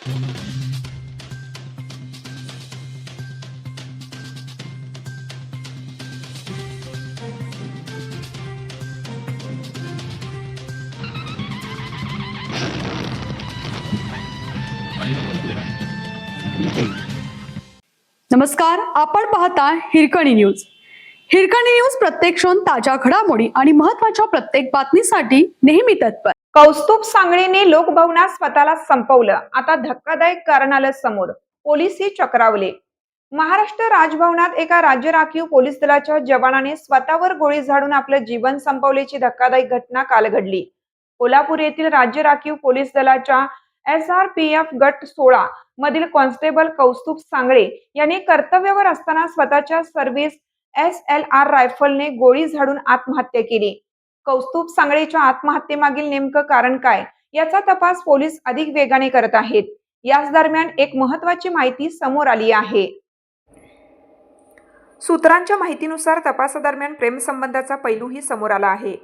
नमस्कार, आपण पाहता हिरकणी न्यूज. हिरकणी न्यूज प्रत्येक क्षण ताज्या घडामोडी आणि महत्त्वाच्या प्रत्येक बातमीसाठी नेहमी तत्पर. कौस्तुभ सांगळेने लोकभवनात स्वतःला संपवलं. आता धक्कादायक कारण आलं समोर. पोलिसही चक्रावले. महाराष्ट्र राजभवनात एका राज्य राखीव पोलीस दलाच्या जवानाने स्वतःवर गोळी झाडून आपलं जीवन संपवल्याची धक्कादायक घटना काल घडली. कोल्हापूर येथील राज्य राखीव पोलीस दलाच्या SRPF गट 16 मधील कॉन्स्टेबल कौस्तुभ सांगळे यांनी कर्तव्यावर असताना स्वतःच्या सर्व्हिस SLR रायफलने गोळी झाडून आत्महत्या केली. कौस्तुभ सांगळेच्या आत्महत्येमागील नेमकं कारण काय याचा तपास पोलीस अधिक वेगाने करत आहेत. याच दरम्यान एक महत्त्वाची माहिती समोर आली आहे. सूत्रांच्या माहितीनुसार तपासादरम्यान प्रेमसंबंधाचा पैलूही समोर आला आहे.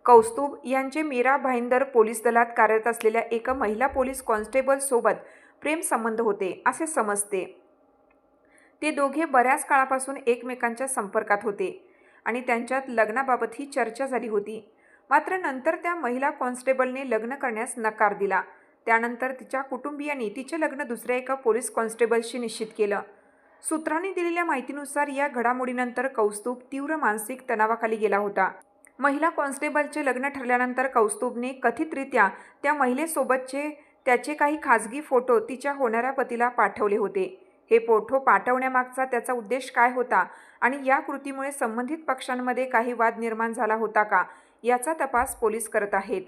कौस्तुभ यांचे मीरा भाईंदर पोलीस दलात कार्यरत असलेल्या एका महिला पोलीस कॉन्स्टेबल सोबत प्रेमसंबंध होते असे समजते. ते दोघे बऱ्याच काळापासून एकमेकांच्या संपर्कात होते आणि त्यांच्यात लग्नाबाबतही चर्चा झाली होती. मात्र नंतर त्या महिला कॉन्स्टेबलने लग्न करण्यास नकार दिला. त्यानंतर तिच्या कुटुंबियांनी तिचे लग्न दुसऱ्या एका पोलीस कॉन्स्टेबलशी निश्चित केलं. सूत्रांनी दिलेल्या माहितीनुसार या घडामोडीनंतर कौस्तुभ तीव्र मानसिक तणावाखाली गेला होता. महिला कॉन्स्टेबलचे लग्न ठरल्यानंतर कौस्तुभने कथितरित्या त्या महिलेसोबतचे त्याचे काही खाजगी फोटो तिच्या होणाऱ्या पतीला पाठवले होते. हे फोटो पाठवण्यामागचा त्याचा उद्देश काय होता आणि या कृतीमुळे संबंधित पक्षांमध्ये काही वाद निर्माण झाला होता का याचा तपास पोलीस करत आहेत.